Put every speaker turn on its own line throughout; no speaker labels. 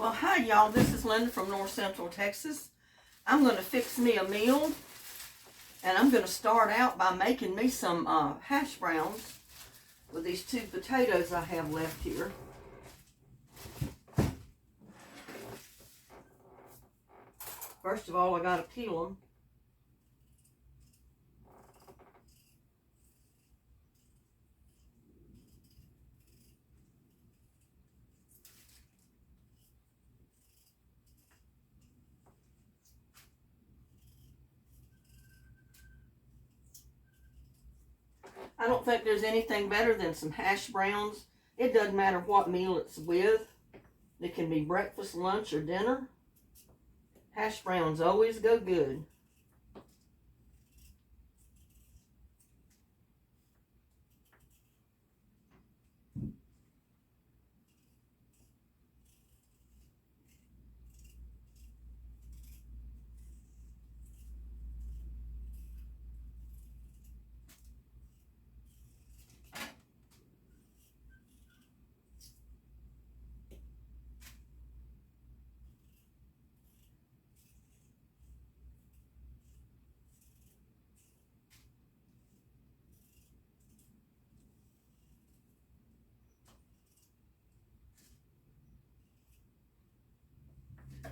Well, hi y'all, this is Linda from North Central Texas. I'm going to fix me a meal, and I'm going to start out by making me some hash browns with these 2 potatoes I have left here. First of all, I got to peel them. I don't think there's anything better than some hash browns. It doesn't matter what meal it's with. It can be breakfast, lunch, or dinner. Hash browns always go good.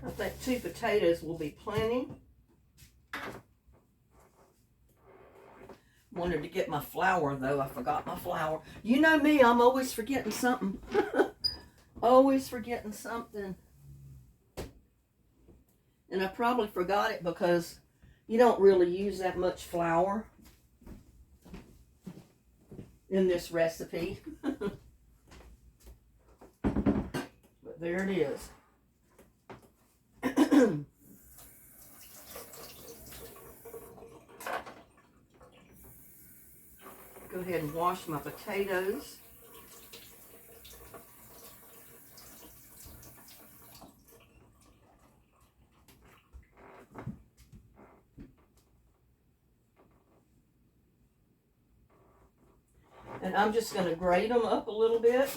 I think 2 potatoes will be plenty. Wanted to get my flour though. I forgot my flour. You know me, I'm always forgetting something. Always forgetting something. And I probably forgot it because you don't really use that much flour in this recipe. But there it is. Go ahead and wash my potatoes. And I'm just going to grate them up a little bit.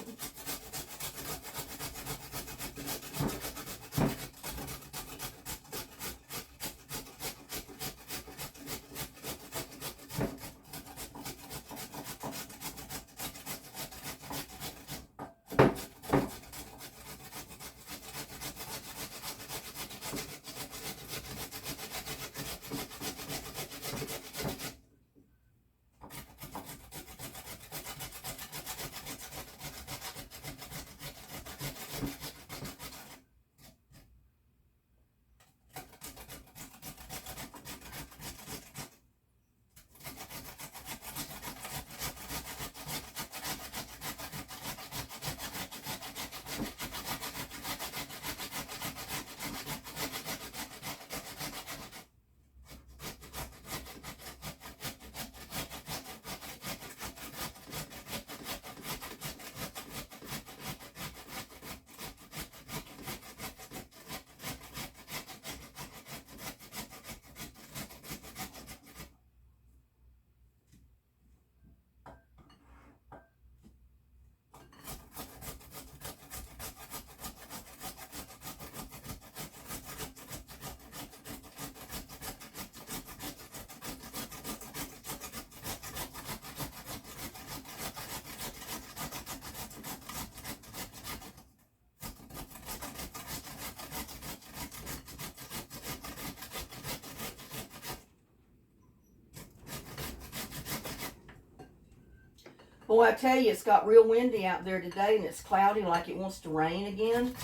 Boy, I tell you, it's got real windy out there today, and it's cloudy like it wants to rain again.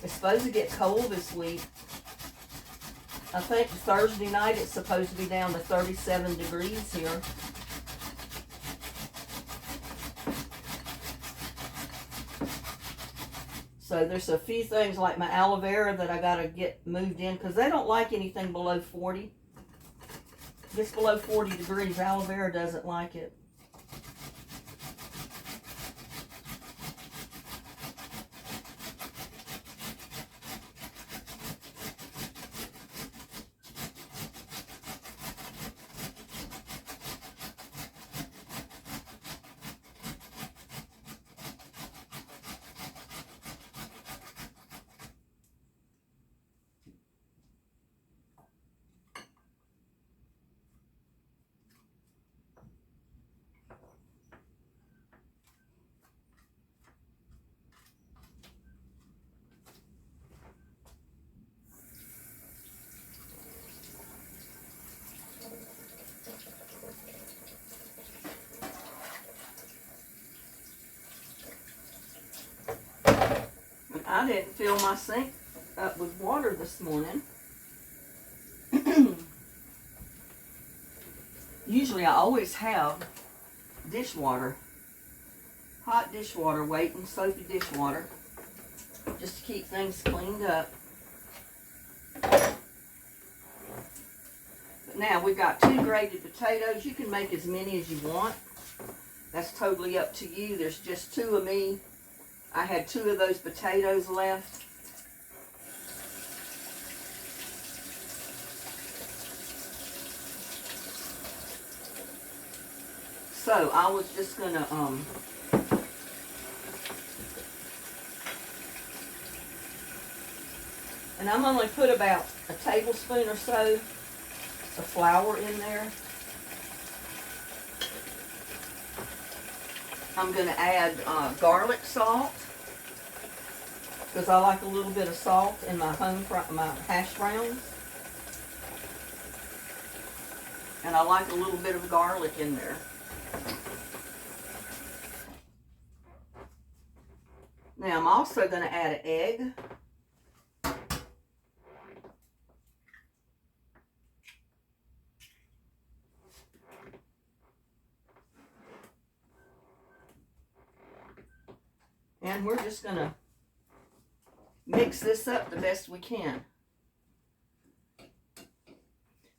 It's supposed to get cold this week. I think Thursday night it's supposed to be down to 37 degrees here. So there's a few things like my aloe vera that I got to get moved in because they don't like anything below 40. If it's below 40 degrees, aloe vera doesn't like it. I didn't fill my sink up with water this morning. Usually I always have dishwater, hot dishwater waiting, soapy dishwater, just to keep things cleaned up. But now we've got 2 grated potatoes. You can make as many as you want. That's totally up to you. There's just 2 of me. I had 2 of those potatoes left. So I was just gonna and I'm only put about a tablespoon or so of flour in there. I'm gonna add garlic salt, because I like a little bit of salt in my hash browns. And I like a little bit of garlic in there. Now I'm also going to add an egg. And we're just going to mix this up the best we can.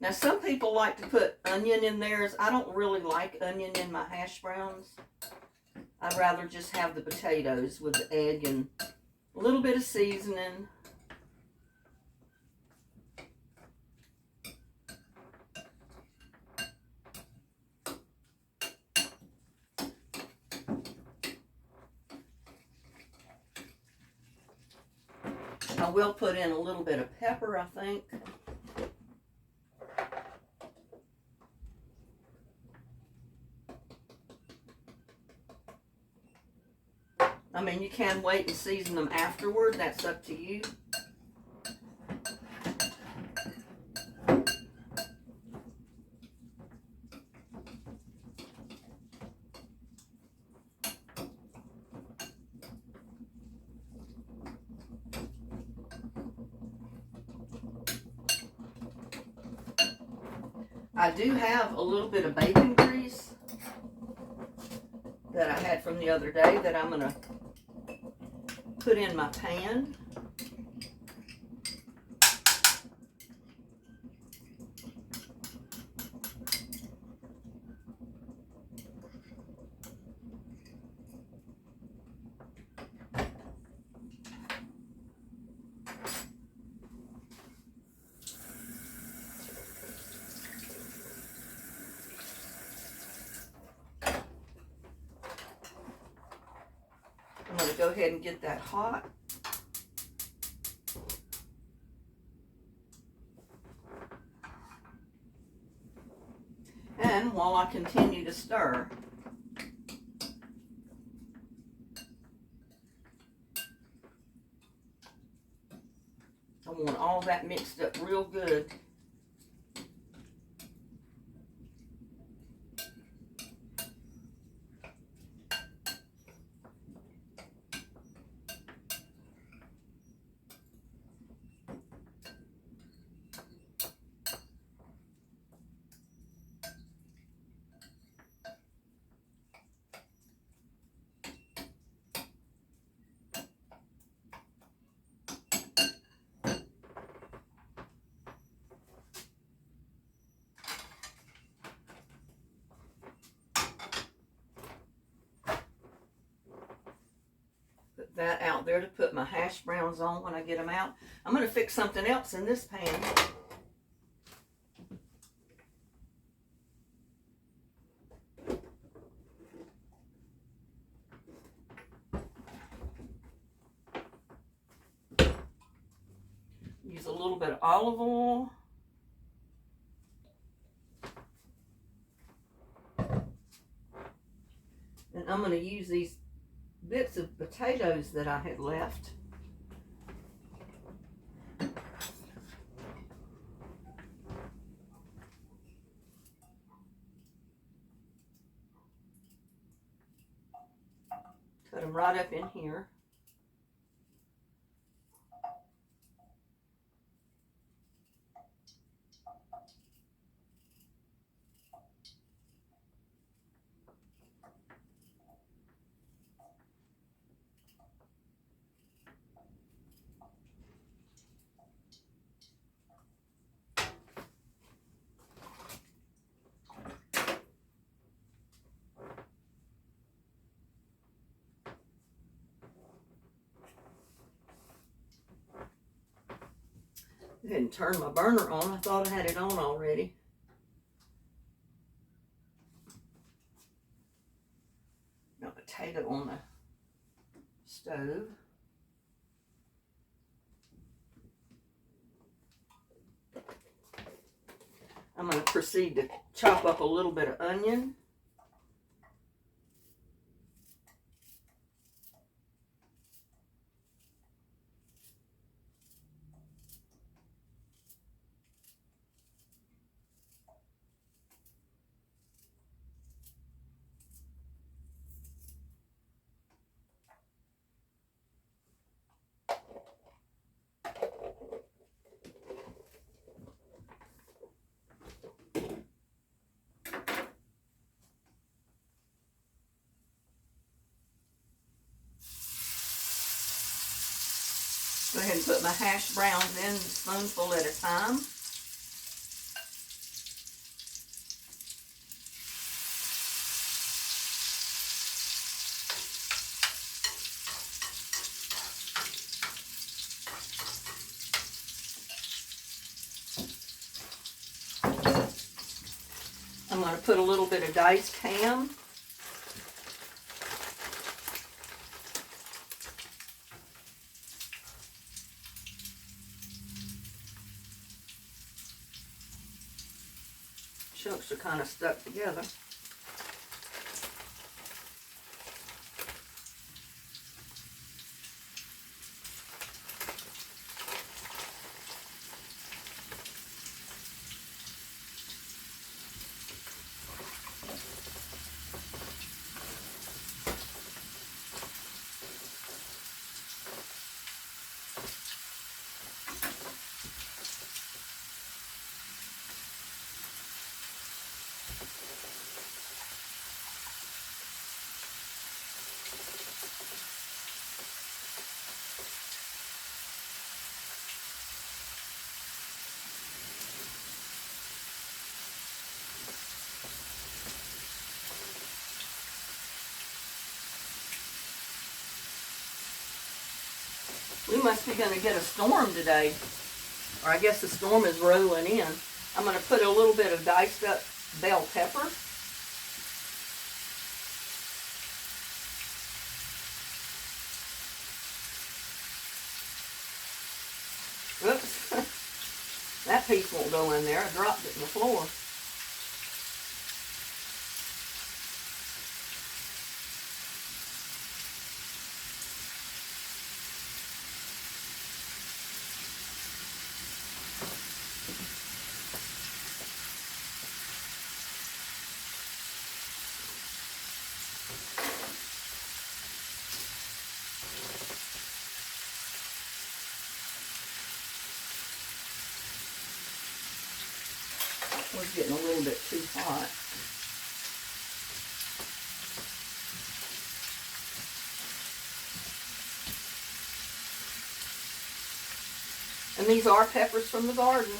Now some people like to put onion in theirs. I don't really like onion in my hash browns. I'd rather just have the potatoes with the egg and a little bit of seasoning. I will put in a little bit of pepper, I think. I mean, you can wait and season them afterward. That's up to you. I do have a little bit of bacon grease that I had from the other day that I'm going to put in my pan. I'm going to go ahead and get that hot. And while I continue to stir, I want all that mixed up real good. That out there to put my hash browns on when I get them out. I'm going to fix something else in this pan. Use a little bit of olive oil. And I'm going to use these bits of potatoes that I had left. Put them right up in here. ahead and turn my burner on. I thought I had it on already. Got a potato on the stove. I'm going to proceed to chop up a little bit of onion. Go ahead and put my hash browns in a spoonful at a time. I'm going to put a little bit of diced ham. Chunks are kind of stuck together. We must be going to get a storm today. Or I guess the storm is rolling in. I'm going to put a little bit of diced up bell pepper. Oops. That piece won't go in there. I dropped it on the floor. Was getting a little bit too hot. And these are peppers from the garden.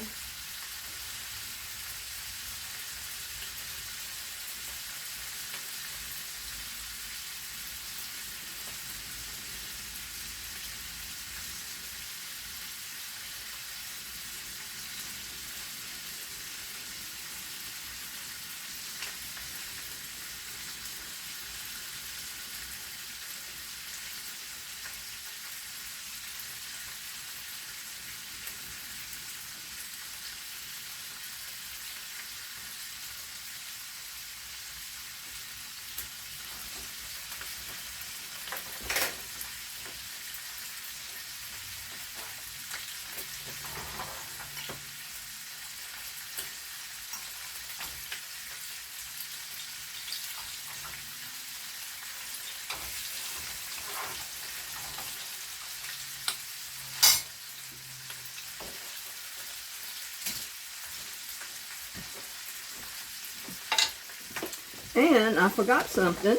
And I forgot something.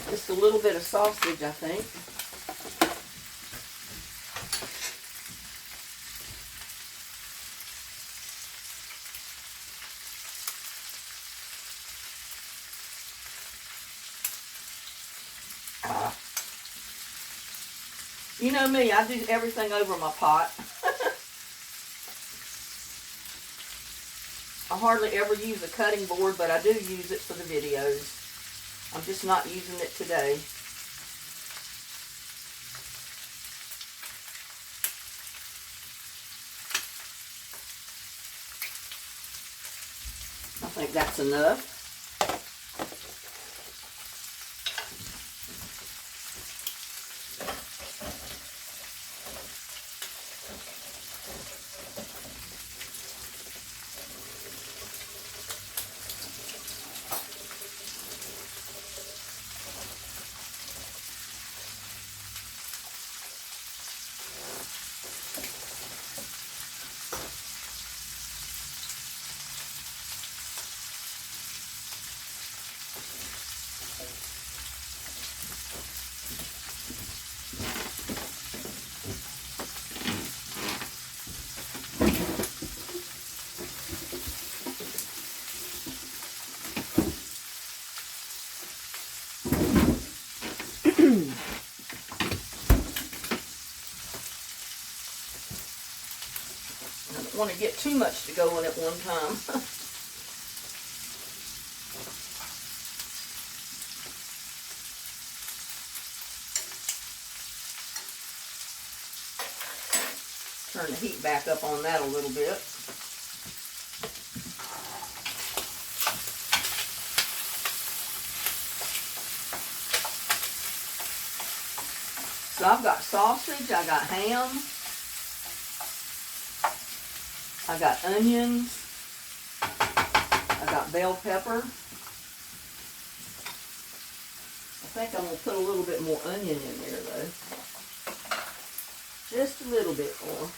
Just a little bit of sausage, I think. You know me, I do everything over my pot. I hardly ever use a cutting board, but I do use it for the videos. I'm just not using it today. I think that's enough. I don't want to get too much to go in at one time. Turn the heat back up on that a little bit. So I've got sausage, I got ham, I got onions, I got bell pepper. I think I'm going to put a little bit more onion in there though. Just a little bit more.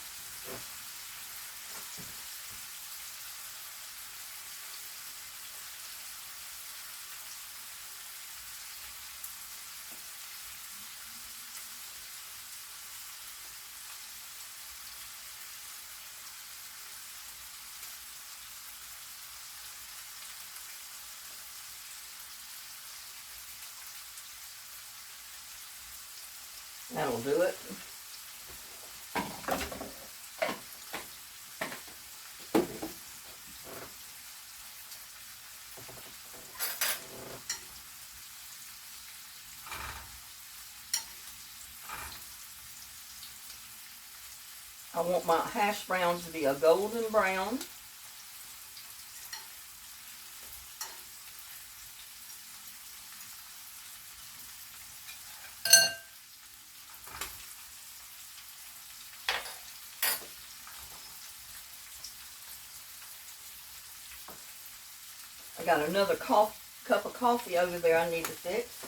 That'll do it. I want my hash browns to be a golden brown. I got another cup of coffee over there I need to fix.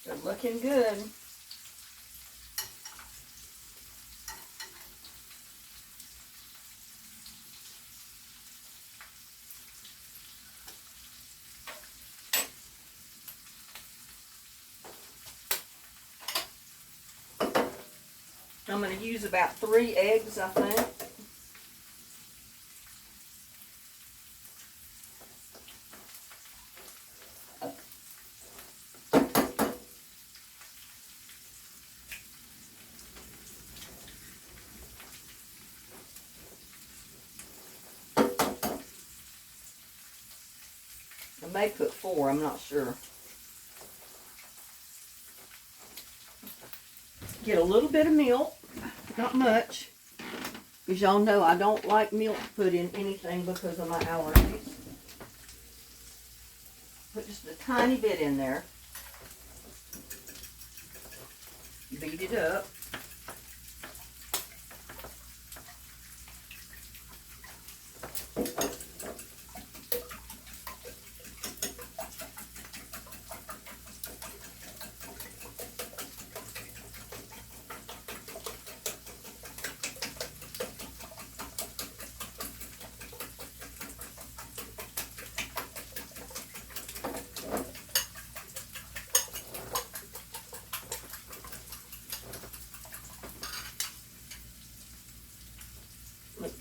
They're looking good. I'm going to use about 3 eggs, I think. I may put 4, I'm not sure. Get a little bit of milk, not much, because y'all know I don't like milk put in anything because of my allergies. Put just a tiny bit in there. beat it up.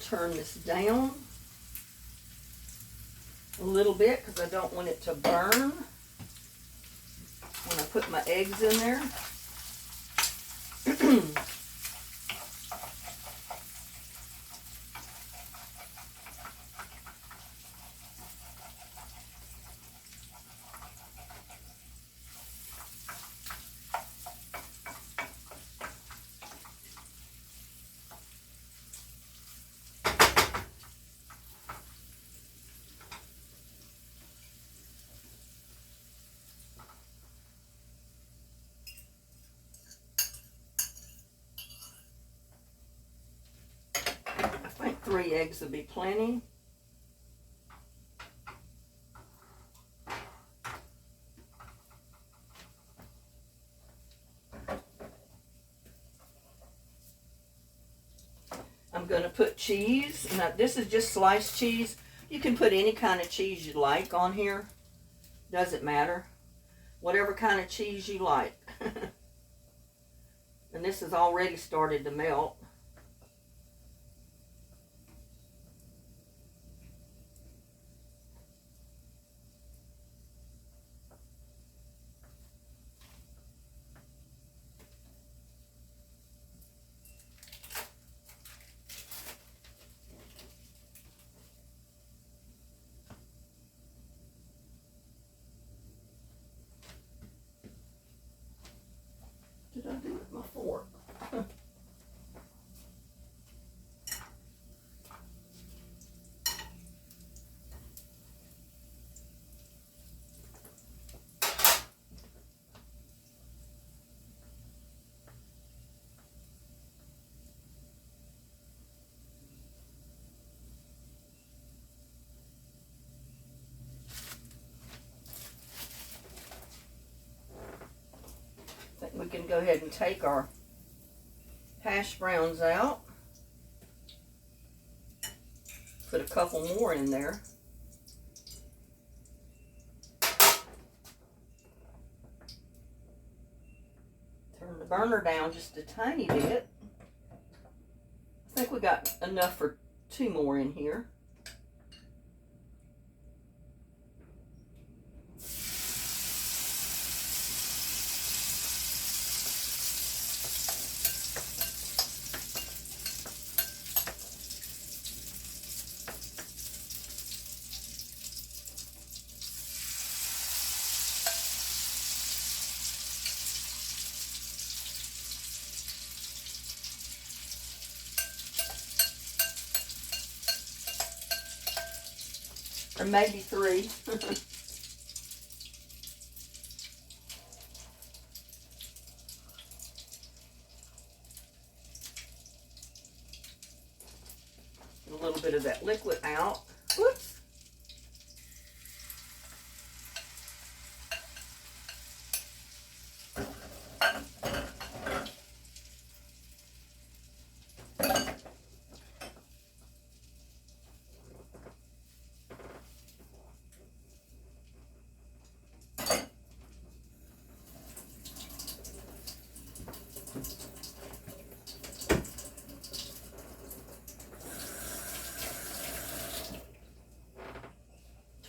Turn this down a little bit because I don't want it to burn when I put my eggs in there. I think 3 eggs will be plenty. I'm going to put cheese. Now, this is just sliced cheese. You can put any kind of cheese you like on here. Doesn't matter. Whatever kind of cheese you like. And this has already started to melt. Did I do it with my fork? We can go ahead and take our hash browns out. Put a couple more in there. Turn the burner down just a tiny bit. I think we got enough for 2 more in here. Or maybe 3. A little bit of that liquid out. Whoops.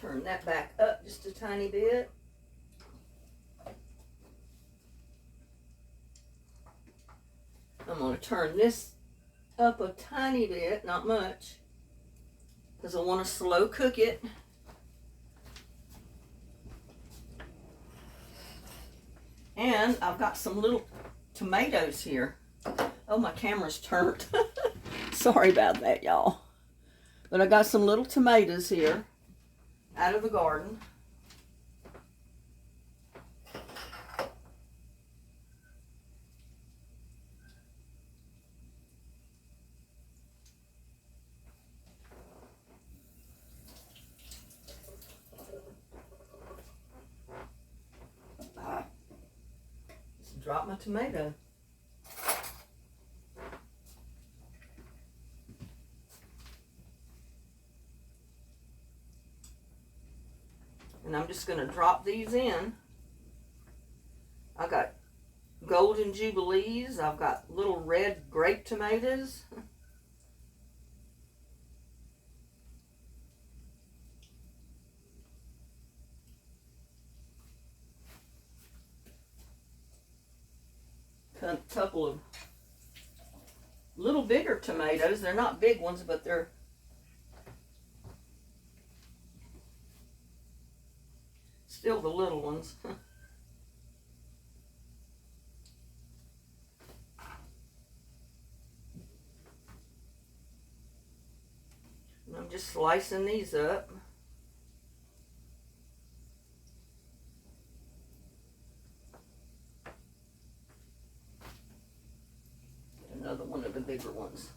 Turn that back up just a tiny bit. I'm going to turn this up a tiny bit, not much, because I want to slow cook it. And I've got some little tomatoes here. Oh, my camera's turned. Sorry about that, y'all. But I got some little tomatoes here out of the garden. dropped my tomato. And I'm just going to drop these in. I got golden jubilees. I've got little red grape tomatoes. A couple of little bigger tomatoes. They're not big ones, but they're still the little ones. And I'm just slicing these up. Another one of the bigger ones.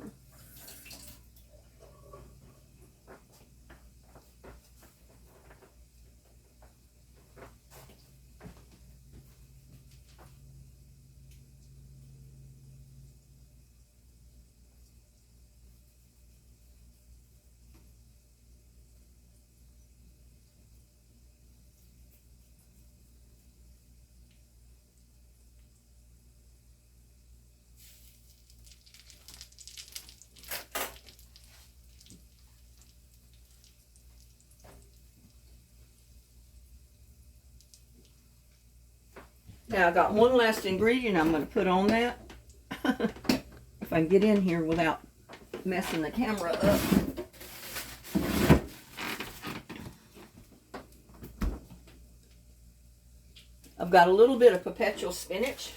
Now I got one last ingredient I'm going to put on that. If I can get in here without messing the camera up. I've got a little bit of perpetual spinach.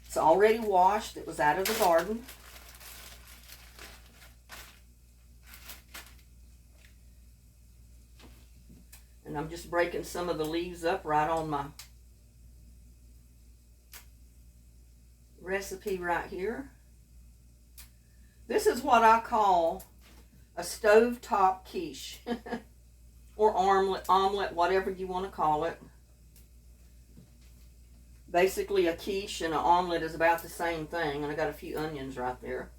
It's already washed. It was out of the garden. And I'm just breaking some of the leaves up right on my recipe right here. This is what I call a stovetop quiche or omelet, whatever you want to call it. Basically a quiche and an omelet is about the same thing, and I got a few onions right there.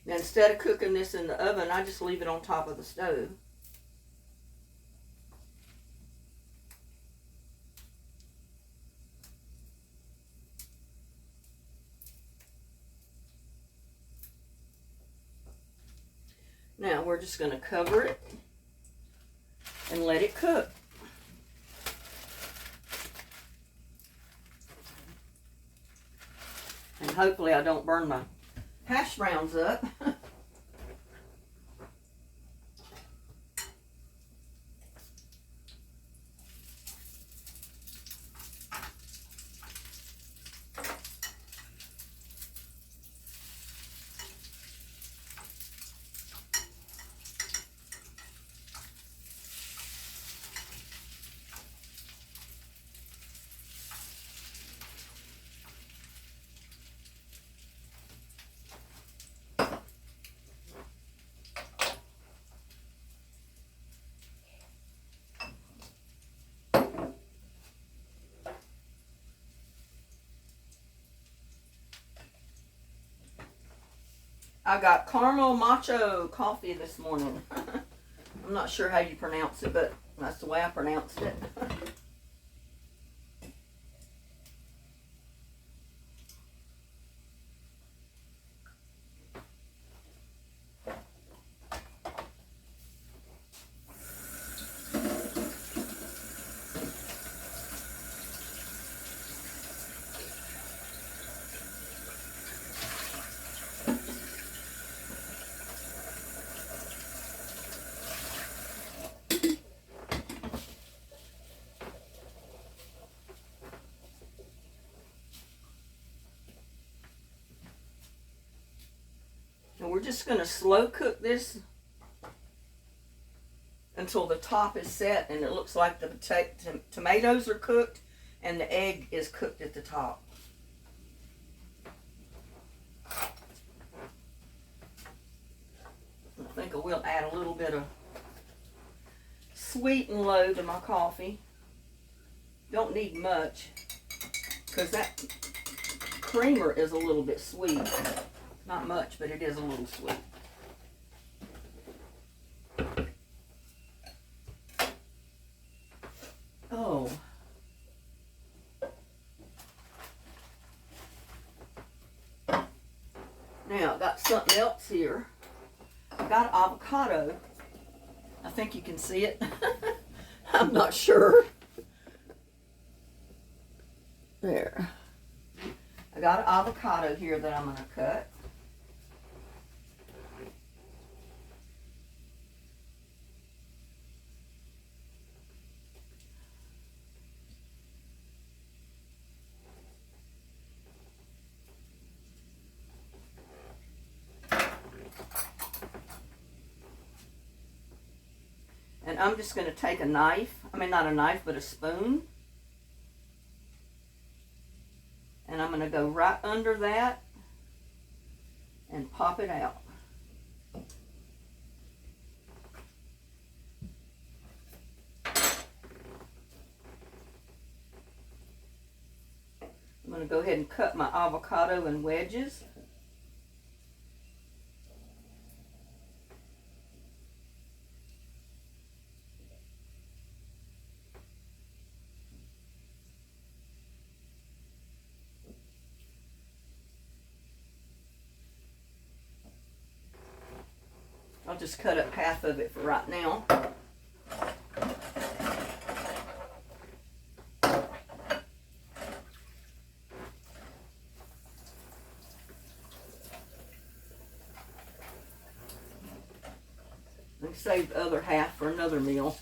Now, instead of cooking this in the oven, I just leave it on top of the stove. Now, we're just going to cover it and let it cook. And hopefully I don't burn my hash browns up. I got caramel macho coffee this morning. I'm not sure how you pronounce it, but that's the way I pronounced it. And we're just going to slow cook this until the top is set and it looks like the tomatoes are cooked and the egg is cooked at the top. I think I will add a little bit of sweet and low to my coffee. Don't need much because that creamer is a little bit sweet. Not much, but it is a little sweet. Oh. Now, I got something else here. I got avocado. I think you can see it. I'm not sure. There. I got an avocado here that I'm going to cut. And I'm just going to take a knife, I mean not a knife, but a spoon. And I'm going to go right under that and pop it out. I'm going to go ahead and cut my avocado in wedges. I'll just cut up half of it for right now. And save the other half for another meal.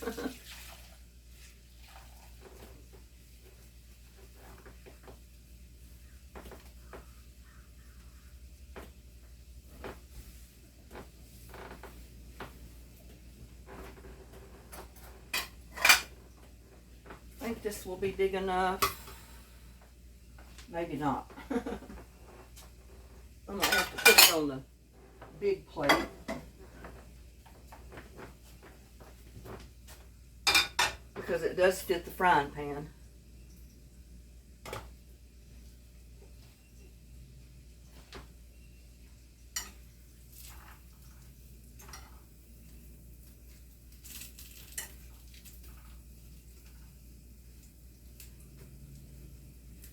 I think this will be big enough. Maybe not. I'm going to have to put it on the big plate. Because it does fit the frying pan.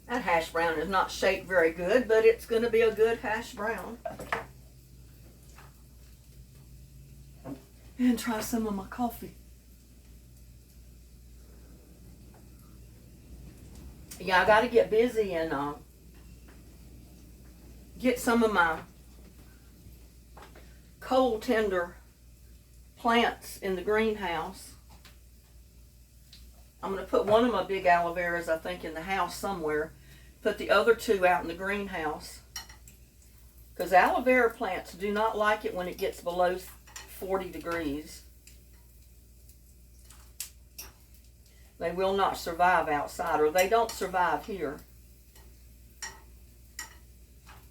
That hash brown is not shaped very good, but it's going to be a good hash brown. And try some of my coffee. Yeah, I got to get busy and get some of my cold tender plants in the greenhouse. I'm going to put one of my big aloe veras, I think, in the house somewhere. Put the other two out in the greenhouse. Because aloe vera plants do not like it when it gets below 40 degrees. They will not survive outside, or they don't survive here.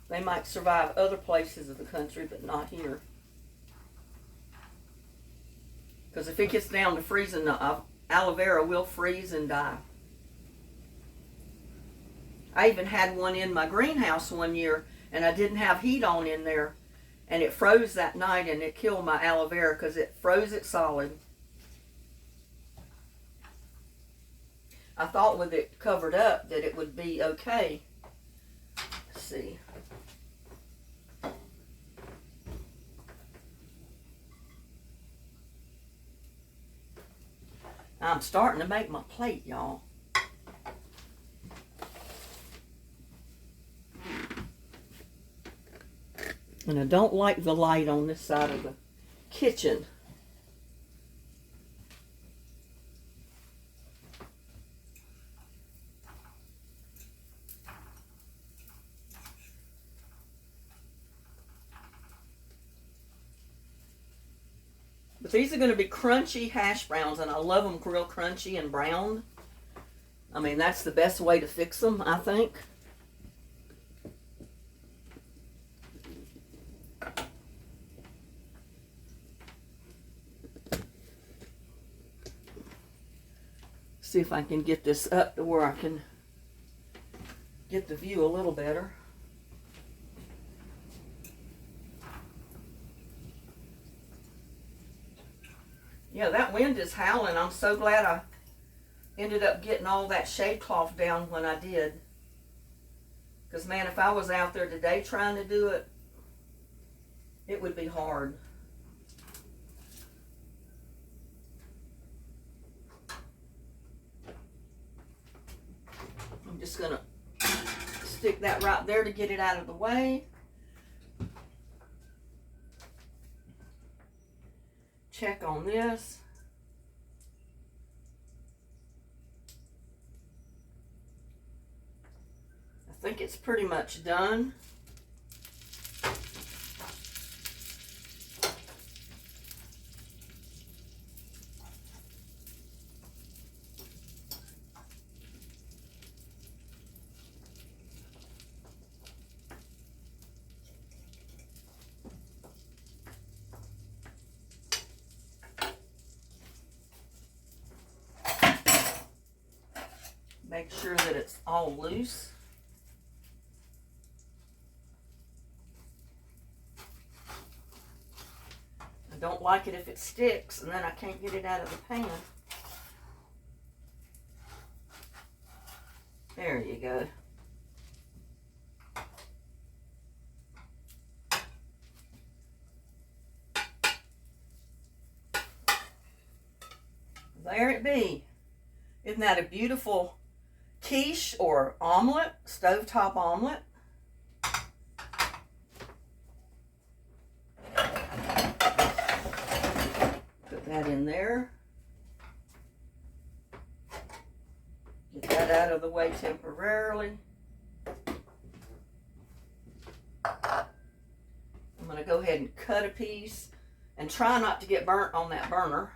They might survive other places of the country, but not here. Because if it gets down to freezing, the aloe vera will freeze and die. I even had one in my greenhouse one year, and I didn't have heat on in there, and it froze that night, and it killed my aloe vera because it froze it solid. I thought with it covered up that it would be okay. Let's see. I'm starting to make my plate, y'all. And I don't like the light on this side of the kitchen. But these are going to be crunchy hash browns, and I love them real crunchy and brown. I mean, that's the best way to fix them, I think. See if I can get this up to where I can get the view a little better. Yeah, that wind is howling. I'm so glad I ended up getting all that shade cloth down when I did. Because, man, if I was out there today trying to do it, it would be hard. I'm just going to stick that right there to get it out of the way. Check on this. I think it's pretty much done. Make sure that it's all loose. I don't like it if it sticks and then I can't get it out of the pan. There you go. There it be. Isn't that a beautiful quiche or omelet, stovetop omelet? Put that in there. Get that out of the way temporarily. I'm going to go ahead and cut a piece and try not to get burnt on that burner.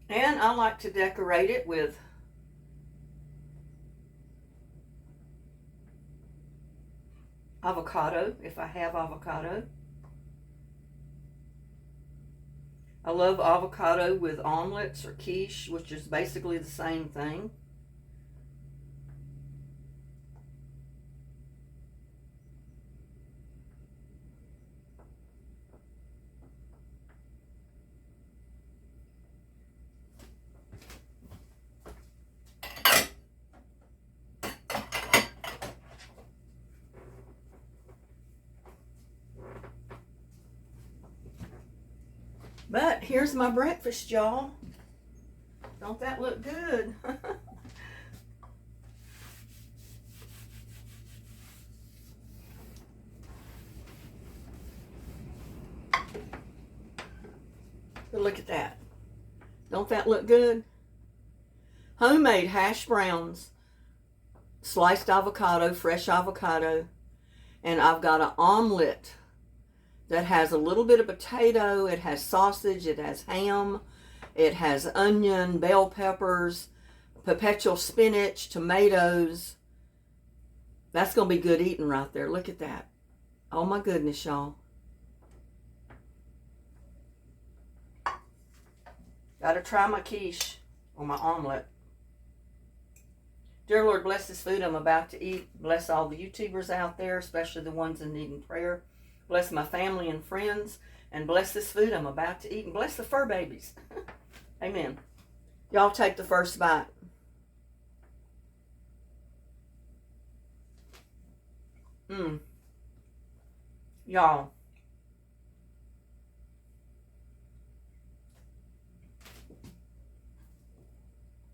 And I like to decorate it with avocado, if I have avocado. I love avocado with omelets or quiche, which is basically the same thing. But here's my breakfast, y'all. Don't that look good? But look at that. Don't that look good? Homemade hash browns, sliced avocado, fresh avocado, and I've got an omelet that has a little bit of potato, it has sausage, it has ham, it has onion, bell peppers, perpetual spinach, tomatoes. That's going to be good eating right there. Look at that. Oh my goodness, y'all. Gotta try my quiche or my omelet. Dear Lord, bless this food I'm about to eat. Bless all the YouTubers out there, especially the ones in needing prayer. Bless my family and friends, and bless this food I'm about to eat, and bless the fur babies. Amen. Y'all take the first bite. Y'all.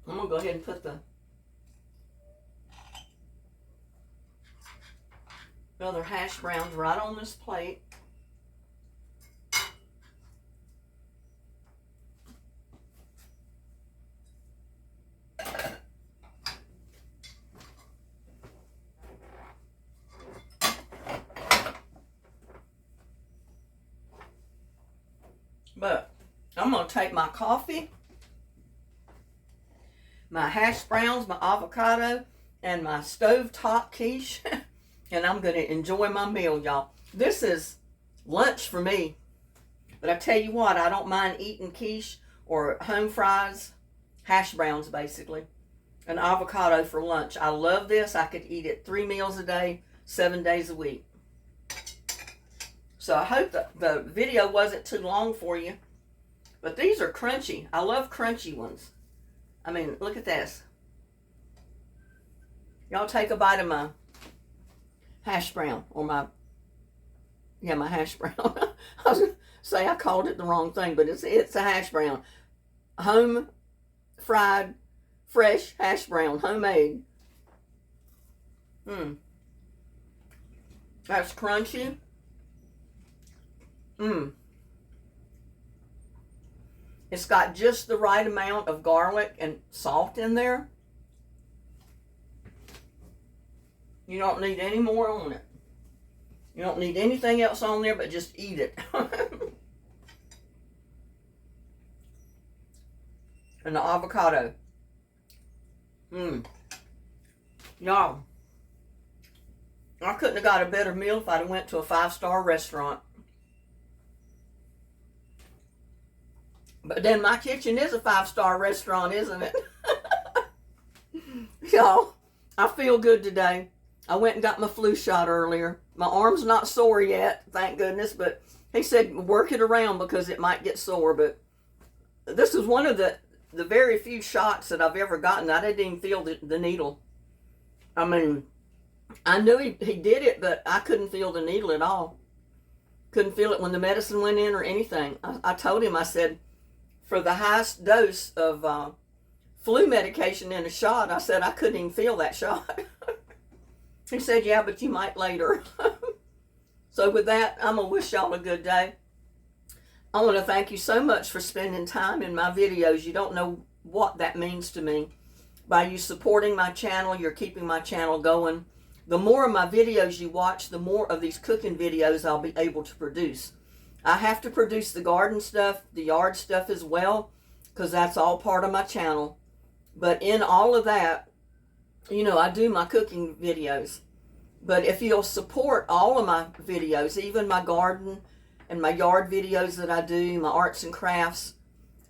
I'm going to go ahead and put the other hash browns right on this plate. But I'm going to take my coffee, my hash browns, my avocado, and my stovetop quiche, and I'm going to enjoy my meal, y'all. This is lunch for me. But I tell you what, I don't mind eating quiche or home fries, hash browns basically, and avocado for lunch. I love this. I could eat it 3 meals a day, 7 days a week. So I hope that the video wasn't too long for you. But these are crunchy. I love crunchy ones. I mean, look at this. Y'all take a bite of my hash brown, or my hash brown. I was going to say I called it the wrong thing, but it's a hash brown. Home fried, fresh hash brown, homemade. That's crunchy. It's got just the right amount of garlic and salt in there. You don't need any more on it. You don't need anything else on there but just eat it. And the avocado. Y'all, I couldn't have got a better meal if I'd went to a 5-star restaurant. But then my kitchen is a 5-star restaurant, isn't it? Y'all, I feel good today. I went and got my flu shot earlier. My arm's not sore yet, thank goodness, but he said work it around because it might get sore. But this is one of the very few shots that I've ever gotten. I didn't even feel the needle. I mean, I knew he did it, but I couldn't feel the needle at all. Couldn't feel it when the medicine went in or anything. I told him, I said, for the highest dose of flu medication in a shot, I said I couldn't even feel that shot. He said, yeah, but you might later. So with that, I'm going to wish y'all a good day. I want to thank you so much for spending time in my videos. You don't know what that means to me. By you supporting my channel, you're keeping my channel going. The more of my videos you watch, the more of these cooking videos I'll be able to produce. I have to produce the garden stuff, the yard stuff as well, because that's all part of my channel. But in all of that, you know, I do my cooking videos. But if you'll support all of my videos, even my garden and my yard videos that I do, my arts and crafts,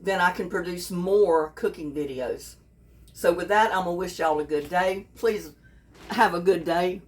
then I can produce more cooking videos. So with that, I'm going to wish y'all a good day. Please have a good day.